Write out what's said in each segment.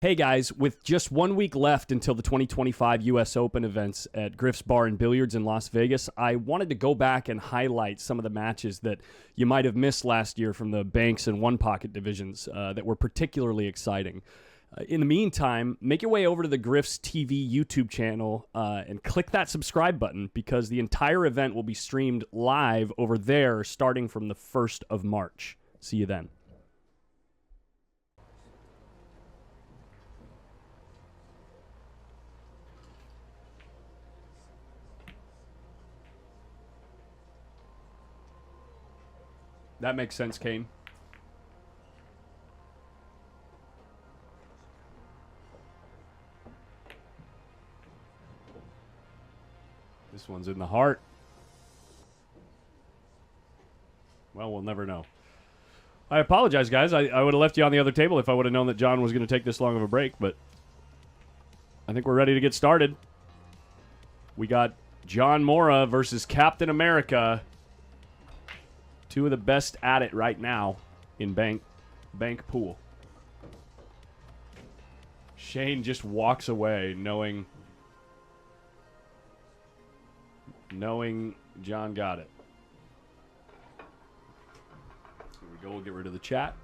Hey guys, with just 1 week left until the 2025 US Open events at Griff's Bar and Billiards in Las Vegas, I wanted to go back and highlight some of the matches that you might have missed last year from the Banks and One Pocket divisions that were particularly exciting. In the meantime, make your way over to the Griff's TV YouTube channel and click that subscribe button because the entire event will be streamed live over there starting from the 1st of March. See you then. That makes sense, Kane. This one's in the heart. Well, we'll never know. I apologize, guys. I would have left you on the other table if I would have known that John was going to take this long of a break, but I think we're ready to get started. We got John Morra versus Captain America. Two of the best at it right now in bank pool. Shane just walks away knowing John got it. Here we go. We'll get rid of the chat.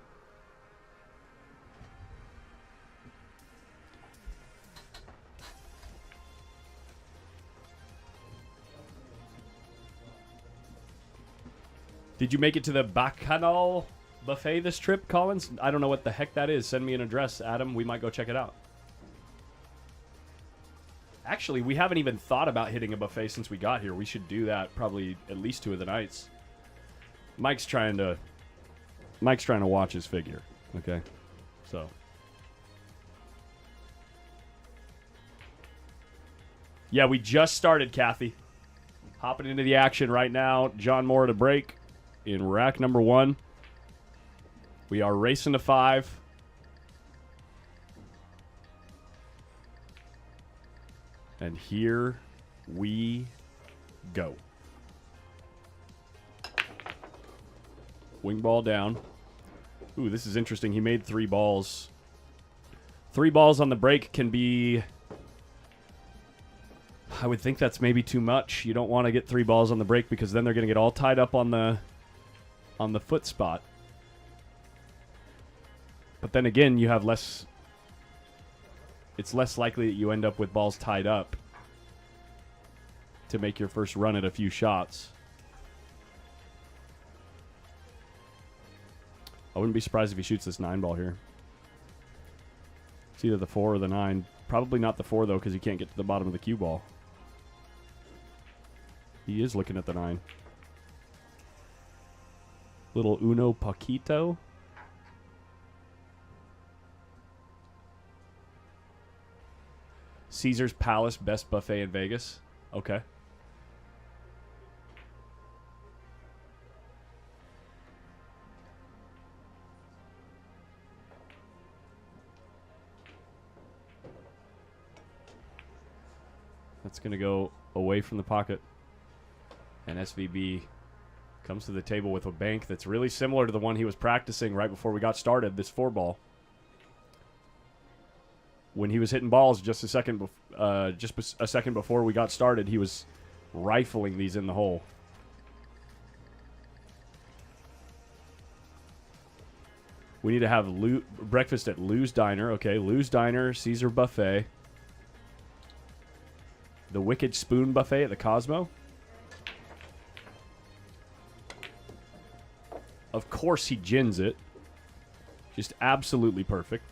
Did you make it to the Bacchanal buffet this trip, Collins? I don't know what the heck that is. Send me an address, Adam. We might go check it out. Actually, we haven't even thought about hitting a buffet since we got here. We should do that probably at least 2 of the nights. Mike's trying to watch his figure. Okay, so yeah, we just started, Kathy. Hopping into the action right now. John Morra to break in rack number 1. We are racing to 5. And here we go. Wing ball down. Ooh, this is interesting. He made 3 balls. 3 balls on the break can be... I would think that's maybe too much. You don't want to get 3 balls on the break because then they're going to get all tied up on the foot spot. But then again, you have less... It's less likely that you end up with balls tied up to make your first run at a few shots. I wouldn't be surprised if he shoots this 9 ball here. It's either the 4 or the 9. Probably not the 4, though, because he can't get to the bottom of the cue ball. He is looking at the 9. Little uno poquito. Caesar's Palace, best buffet in Vegas. Okay. That's going to go away from the pocket. And SVB comes to the table with a bank that's really similar to the one he was practicing right before we got started, this 4 ball. When he was hitting balls just a second before we got started, he was rifling these in the hole. We need to have breakfast at Lou's Diner. Okay, Lou's Diner, Caesar Buffet. The Wicked Spoon Buffet at the Cosmo. Of course he gins it. Just absolutely perfect.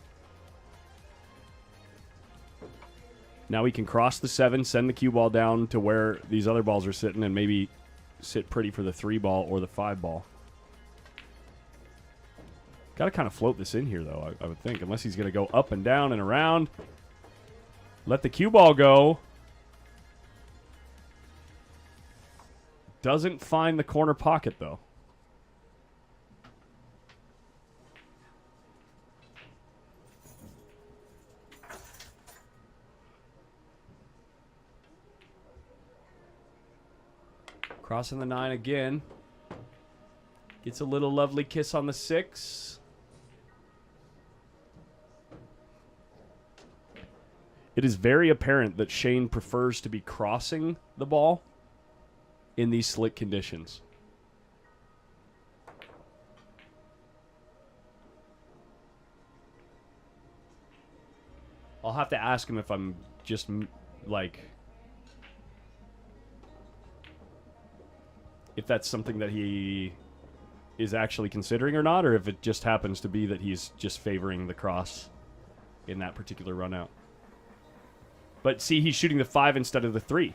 Now we can cross the 7, send the cue ball down to where these other balls are sitting, and maybe sit pretty for the 3 ball or the 5 ball. Got to kind of float this in here, though, I would think, unless he's going to go up and down and around. Let the cue ball go. Doesn't find the corner pocket, though. Crossing the 9 again. Gets a little lovely kiss on the 6. It is very apparent that Shane prefers to be crossing the ball in these slick conditions. I'll have to ask him if I'm just, like, if that's something that he is actually considering or not, or if it just happens to be that he's just favoring the cross in that particular run out. But see, he's shooting the 5 instead of the 3.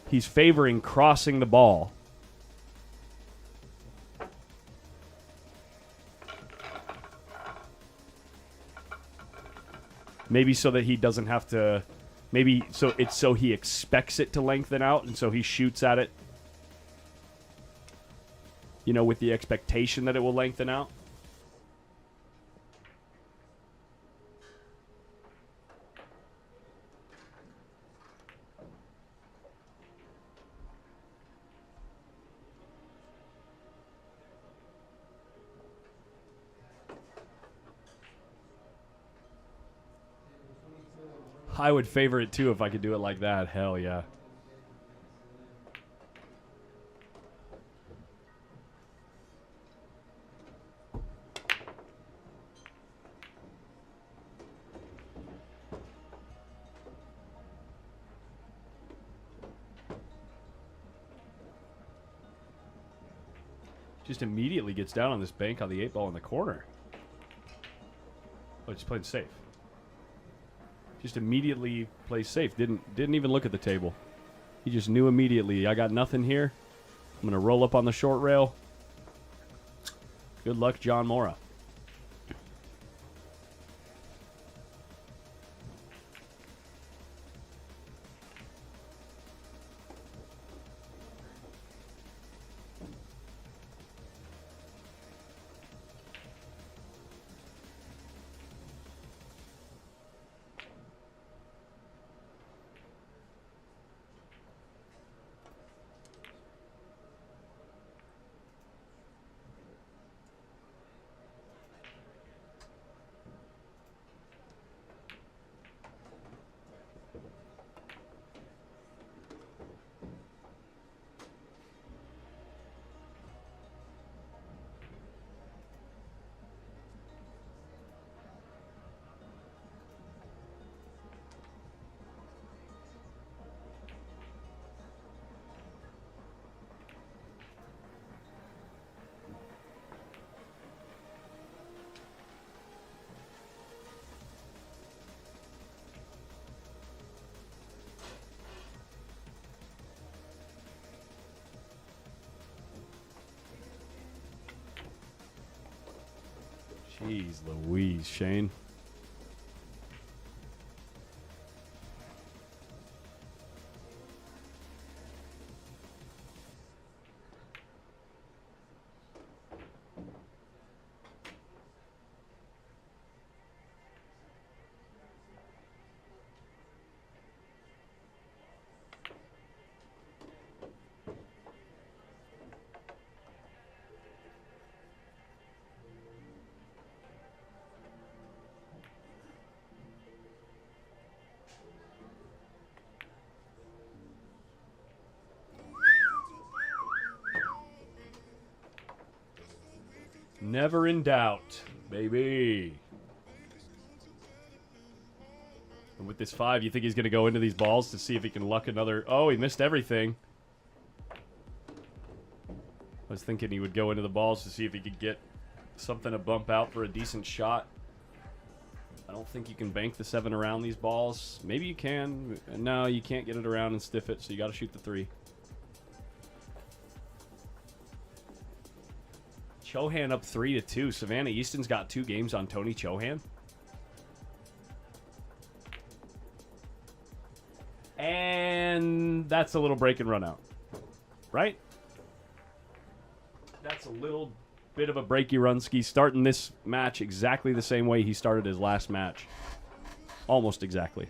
He's favoring crossing the ball. Maybe so that he doesn't have to... Maybe so he expects it to lengthen out, and so he shoots at it, you know, with the expectation that it will lengthen out. I would favor it too if I could do it like that. Hell yeah. Just immediately gets down on this bank on the 8 ball in the corner. Oh, just played safe. Just immediately plays safe. Didn't even look at the table. He just knew immediately, I got nothing here. I'm going to roll up on the short rail. Good luck, John Morra. Jeez Louise, Shane. Never in doubt, baby. And with this 5, you think he's going to go into these balls to see if he can luck another... Oh, he missed everything. I was thinking he would go into the balls to see if he could get something to bump out for a decent shot. I don't think you can bank the 7 around these balls. Maybe you can. No, you can't get it around and stiff it, so you got to shoot the 3. Chohan up 3-2. Savannah Easton's got 2 games on Tony Chohan. And that's a little break and run out. Right? That's a little bit of a breaky run ski. Starting this match exactly the same way he started his last match. Almost exactly.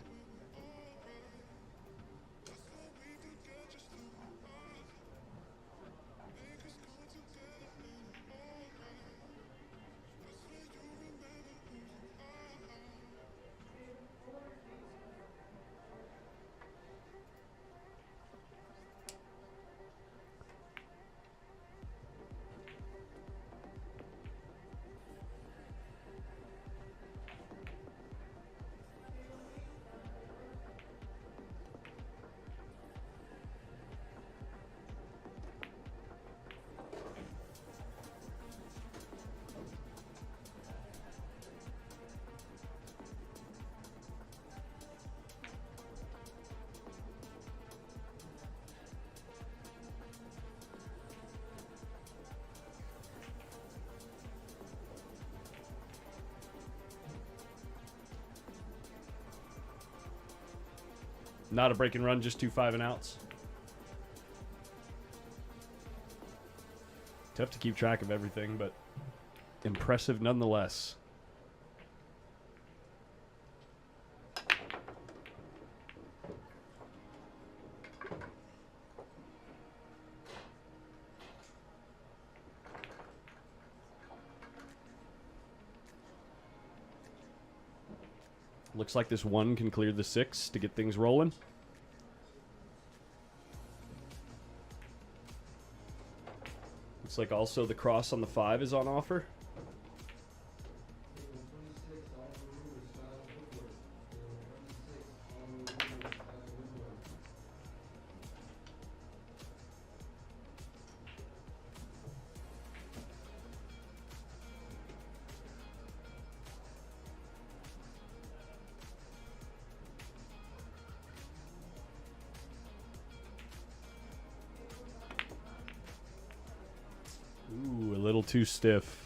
Not a break and run, just 2 5 and outs. Tough to keep track of everything, but impressive nonetheless. Looks like this 1 can clear the 6 to get things rolling. Looks like also the cross on the 5 is on offer. Ooh, a little too stiff.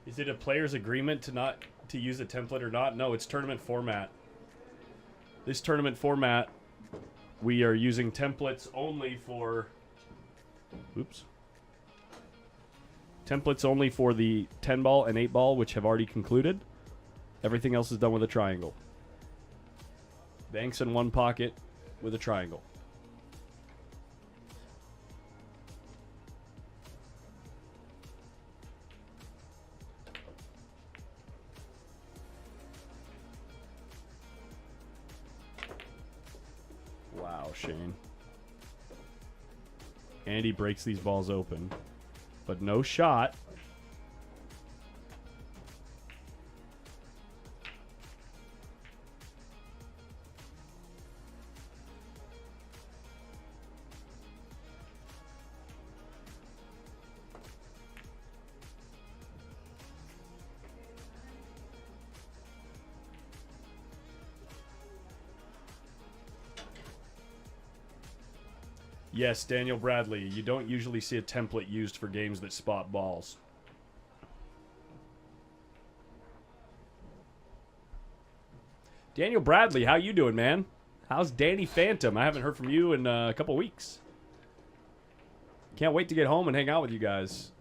Is it a player's agreement to use a template or not? No, it's tournament format. This tournament format, we are using templates only for... Oops. Templates only for the 10 ball and 8 ball, which have already concluded. Everything else is done with a triangle. Banks in one pocket with a triangle. Wow, Shane. Andy breaks these balls open, but no shot. Yes, Daniel Bradley. You don't usually see a template used for games that spot balls. Daniel Bradley, how you doing, man? How's Danny Phantom? I haven't heard from you in a couple weeks. Can't wait to get home and hang out with you guys.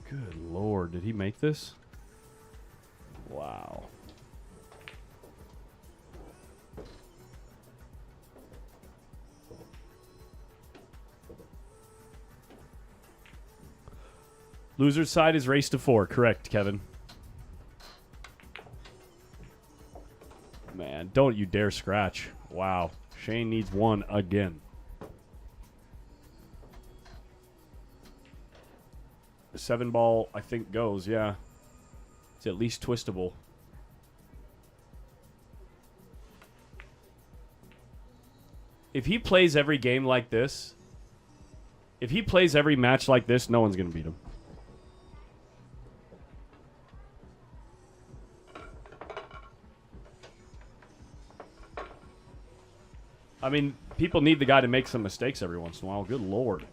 Good Lord, did he make this? Wow. Loser's side is race to 4. Correct, Kevin. Man, don't you dare scratch. Wow. Shane needs 1 again. The 7 ball, I think, goes, yeah. It's at least twistable. If he plays every game like this, if he plays every match like this, no one's going to beat him. I mean, people need the guy to make some mistakes every once in a while. Good Lord.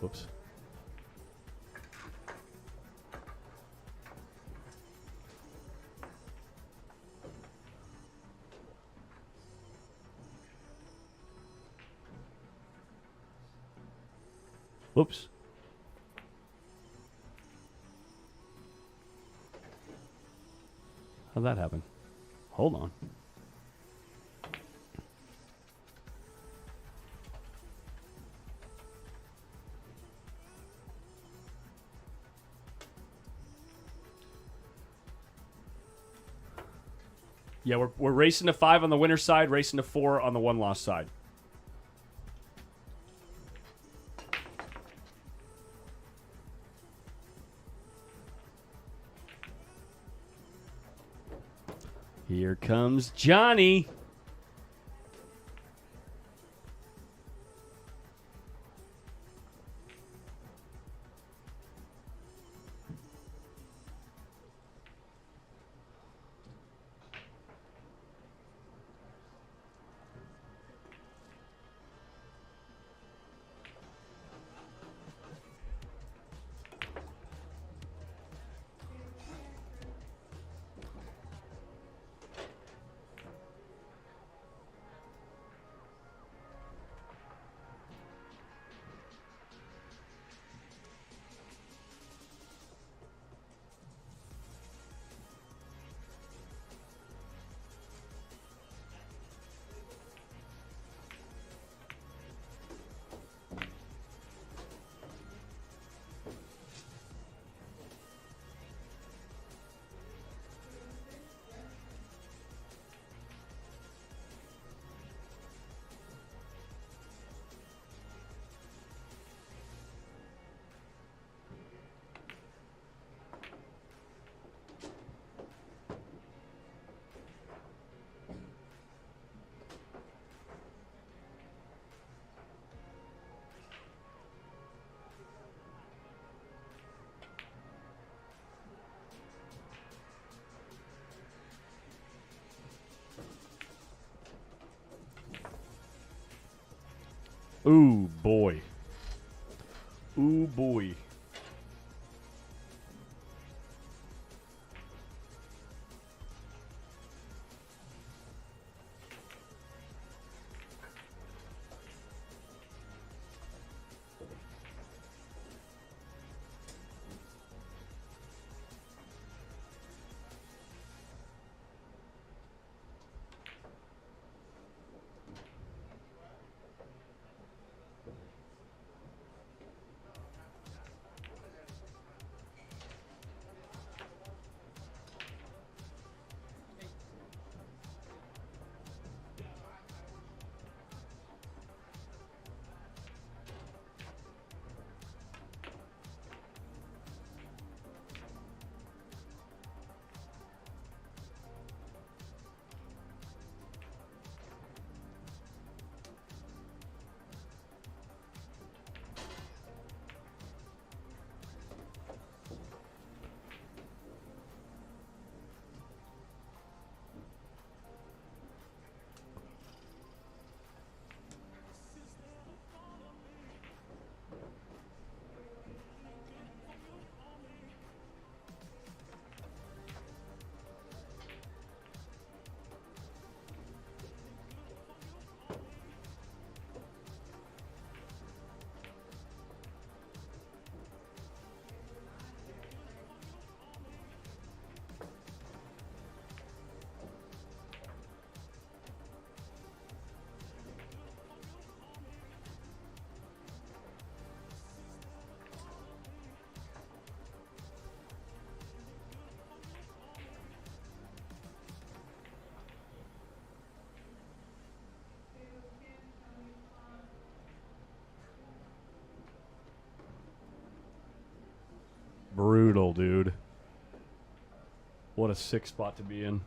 Whoops. Whoops. How'd that happen? Hold on. Yeah, we're racing to 5 on the winner side, racing to 4 on the one-loss side. Here comes Johnny. Ooh, boy. Ooh, boy. Brutal, dude. What a sick spot to be in.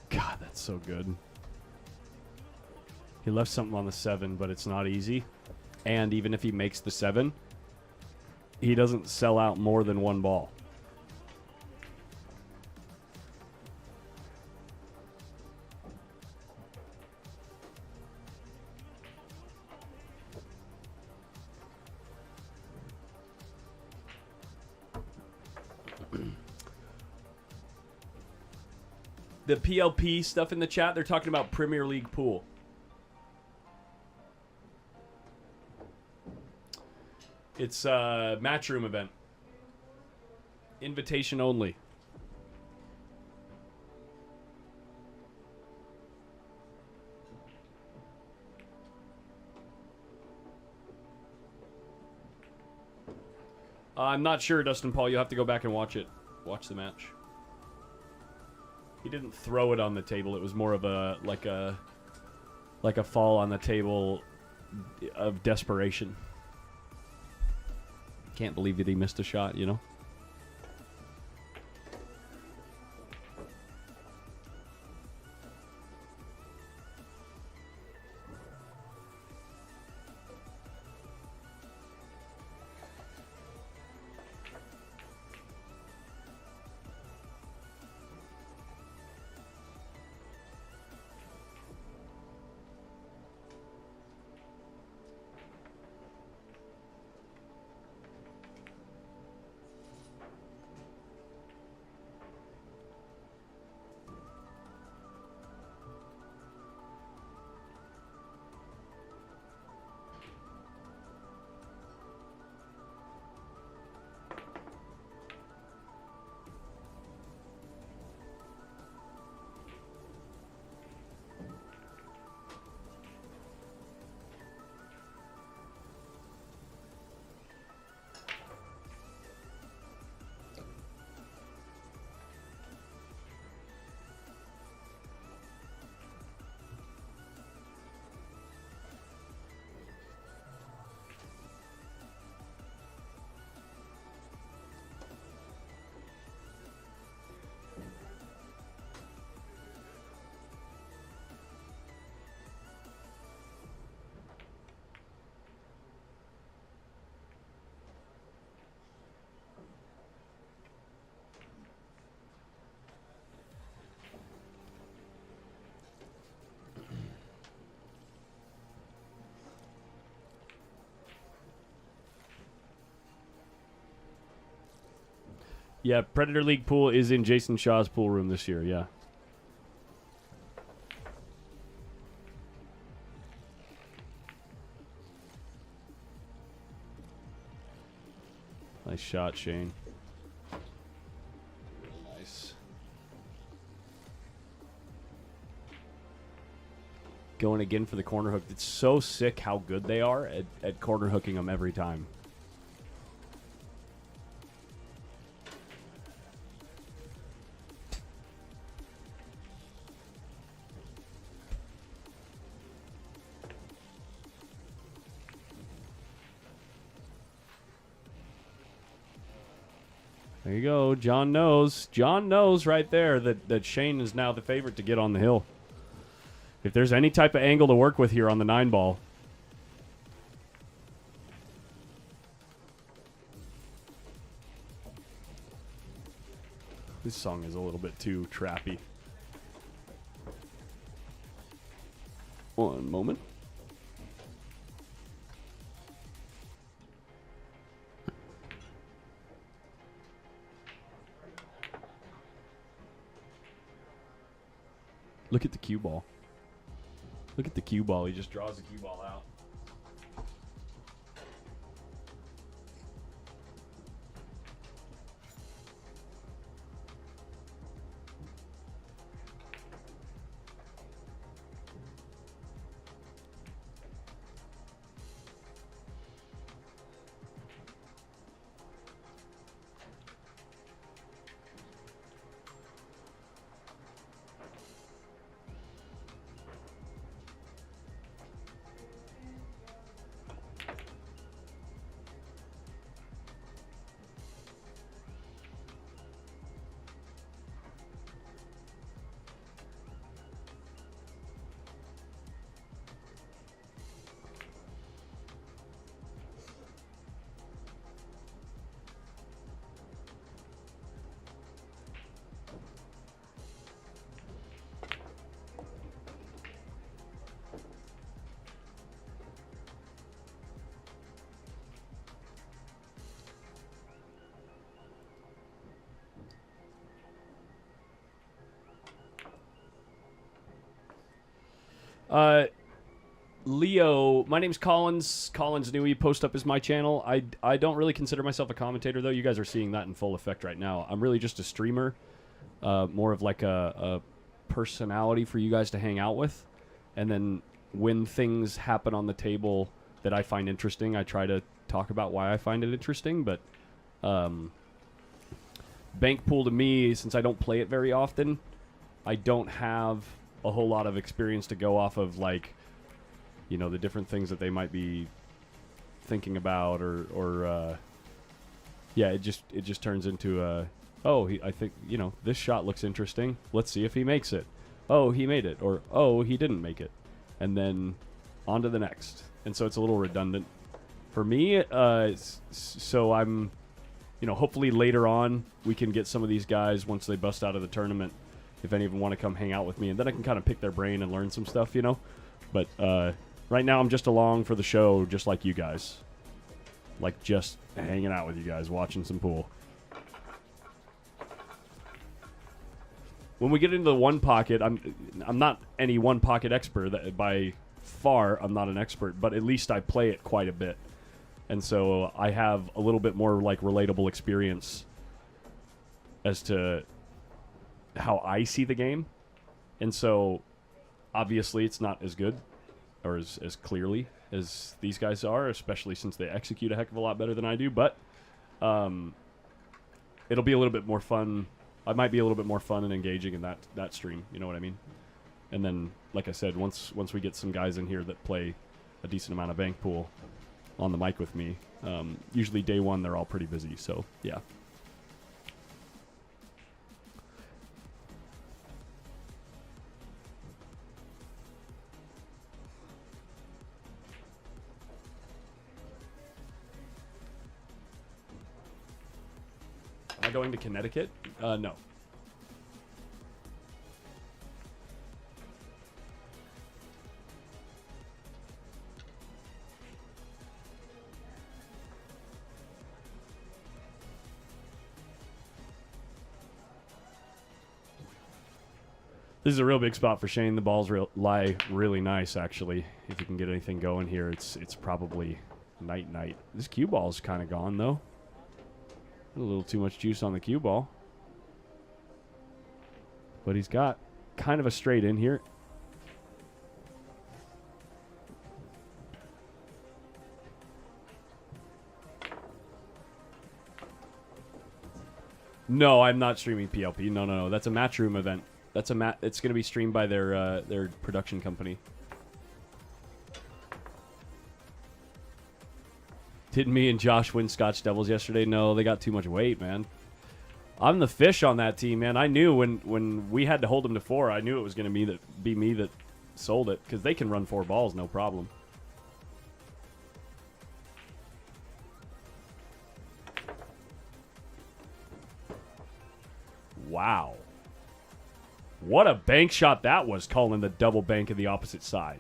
God, that's so good. He left something on the 7, but it's not easy. And even if he makes the 7, he doesn't sell out more than one ball. The PLP stuff in the chat, they're talking about Premier League pool. It's a matchroom event. Invitation only. I'm not sure, Dustin Paul. You'll have to go back and watch it. Watch the match. He didn't throw it on the table. It was more of a like a fall on the table of desperation. Can't believe that he missed a shot, you know? Yeah, Predator League pool is in Jason Shaw's pool room this year, yeah. Nice shot, Shane. Nice. Going again for the corner hook. It's so sick how good they are at corner hooking them every time. There you go. John knows. John knows right there that Shane is now the favorite to get on the hill. If there's any type of angle to work with here on the 9-ball. This song is a little bit too trappy. One moment. Look at the cue ball. Look at the cue ball. He just draws the cue ball out. Leo, my name's Collins. Collins Newey. Post Up is my channel. I don't really consider myself a commentator, though. You guys are seeing that in full effect right now. I'm really just a streamer, more of like a personality for you guys to hang out with. And then when things happen on the table that I find interesting, I try to talk about why I find it interesting. But bank pool to me, since I don't play it very often, I don't have a whole lot of experience to go off of, like, you know, the different things that they might be thinking about, or yeah, it just turns into I think, you know, this shot looks interesting. Let's see if he makes it. Oh, he made it, or oh, he didn't make it, and then on to the next. And so it's a little redundant for me. So I'm, you know, hopefully later on we can get some of these guys once they bust out of the tournament, if any of them want to come hang out with me, and then I can kind of pick their brain and learn some stuff, you know. But right now I'm just along for the show, just like you guys. Like, just hanging out with you guys, watching some pool. When we get into the one pocket, I'm not any one pocket expert. That by far, I'm not an expert, but at least I play it quite a bit. And so I have a little bit more, like, relatable experience as to how I see the game. And so obviously it's not as good or as clearly as these guys are, especially since they execute a heck of a lot better than I do. But it'll be a little bit more fun. I might be a little bit more fun and engaging in that stream. You know what I mean? And then, like I said, once we get some guys in here that play a decent amount of bank pool on the mic with me, usually day one they're all pretty busy. So yeah. Am I going to Connecticut? No. This is a real big spot for Shane. The balls lie really nice, actually. If you can get anything going here, it's probably night. This cue ball's kind of gone, though. A little too much juice on the cue ball. But he's got kind of a straight in here. No, I'm not streaming PLP. No. That's a Matchroom event. It's going to be streamed by their production company. Did me and Josh win Scotch Devils yesterday? No, they got too much weight, man. I'm the fish on that team, man. I knew when we had to hold them to 4, I knew it was going to be me that sold it, because they can run 4 balls, no problem. Wow. What a bank shot that was, calling the double bank of the opposite side.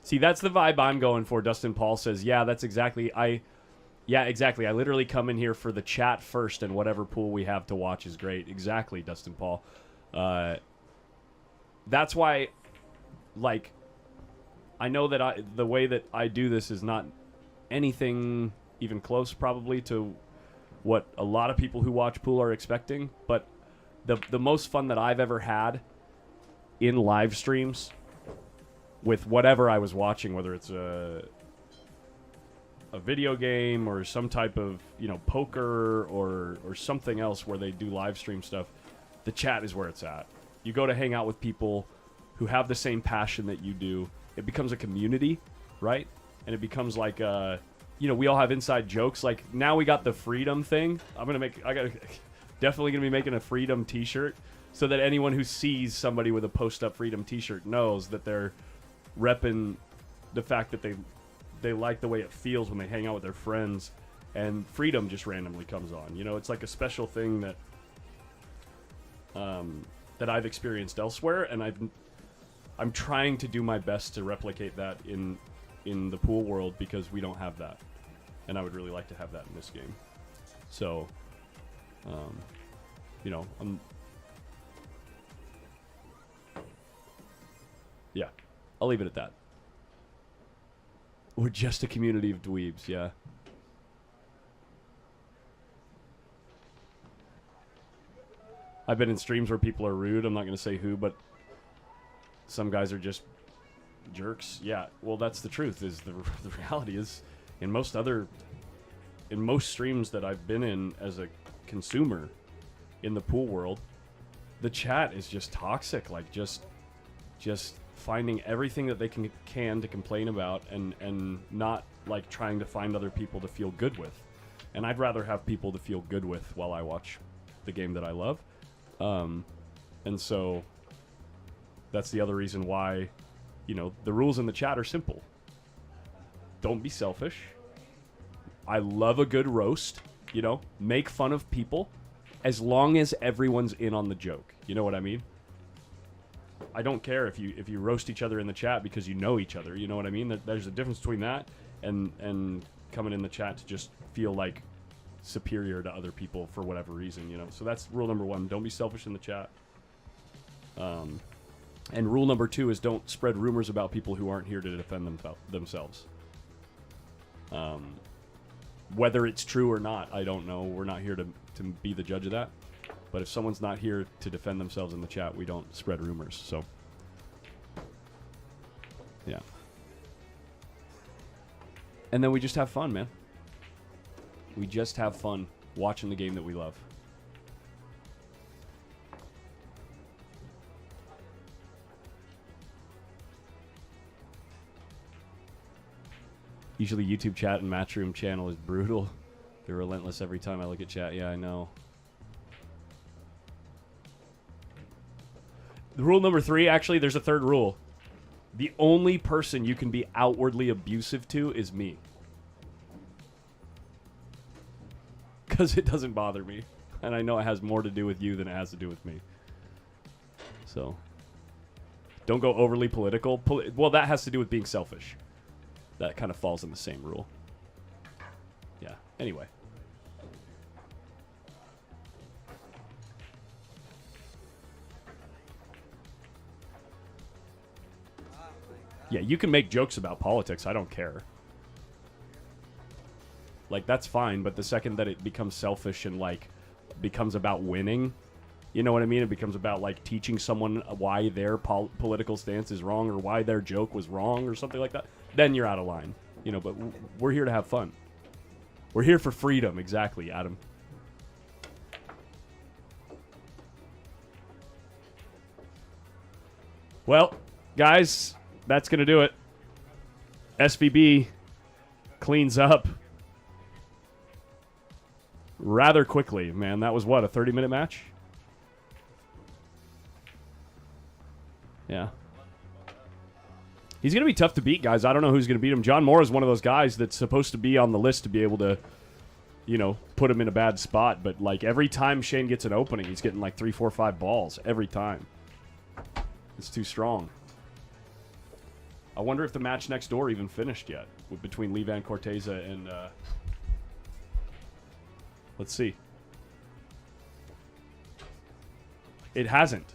See, that's the vibe I'm going for. Dustin Paul says, yeah, that's exactly. Yeah, exactly. I literally come in here for the chat first, and whatever pool we have to watch is great. Exactly, Dustin Paul. That's why, like, I know that the way that I do this is not anything even close, probably, to what a lot of people who watch pool are expecting. But the most fun that I've ever had in live streams with whatever I was watching, whether it's a video game or some type of, you know, poker or something else where they do live stream stuff, the chat is where it's at. You go to hang out with people who have the same passion that you do. It becomes a community, right? And it becomes like, you know, we all have inside jokes. Like, now we got the freedom thing. Definitely gonna be making a freedom t-shirt so that anyone who sees somebody with a Post Up Freedom t-shirt knows that they're repping the fact that they like the way it feels when they hang out with their friends, and freedom just randomly comes on. You know, it's like a special thing that that I've experienced elsewhere, and I'm trying to do my best to replicate that in the pool world because we don't have that, and I would really like to have that in this game. So, you know, yeah, I'll leave it at that. We're just a community of dweebs, yeah. I've been in streams where people are rude. I'm not going to say who, but some guys are just jerks. Yeah, well, that's the truth. Is the reality is in most streams that I've been in as a consumer in the pool world, the chat is just toxic. Like just finding everything that they can to complain about and not like trying to find other people to feel good with. And I'd rather have people to feel good with while I watch the game that I love. And so that's the other reason why, you know, the rules in the chat are simple. Don't be selfish. I love a good roast, you know, make fun of people as long as everyone's in on the joke. You know what I mean? I don't care if you roast each other in the chat because you know each other. You know what I mean? There's a difference between that and coming in the chat to just feel like superior to other people for whatever reason, you know. So that's rule number 1. Don't be selfish in the chat. And rule number 2 is don't spread rumors about people who aren't here to defend themselves. Whether it's true or not, I don't know. We're not here to be the judge of that. But if someone's not here to defend themselves in the chat, we don't spread rumors. So, yeah. And then we just have fun, man. We just have fun watching the game that we love. Usually YouTube chat and Matchroom channel is brutal. They're relentless every time I look at chat. Yeah, I know. The rule number 3, actually, there's a third rule. The only person you can be outwardly abusive to is me. Because it doesn't bother me. And I know it has more to do with you than it has to do with me. So, don't go overly political. Well, that has to do with being selfish. That kind of falls in the same rule. Yeah, anyway. Yeah, you can make jokes about politics. I don't care. Like, that's fine, but the second that it becomes selfish and, like, becomes about winning, you know what I mean? It becomes about, like, teaching someone why their political stance is wrong or why their joke was wrong or something like that, then you're out of line. You know, but we're here to have fun. We're here for freedom, exactly, Adam. Well, guys, that's going to do it. SVB cleans up rather quickly, man. That was, what, a 30-minute match? Yeah. He's going to be tough to beat, guys. I don't know who's going to beat him. John Morra is one of those guys that's supposed to be on the list to be able to, you know, put him in a bad spot. But, like, every time Shane gets an opening, he's getting, like, 3, 4, 5 balls. Every time. It's too strong. I wonder if the match next door even finished yet between Levan Corteza and... let's see. It hasn't.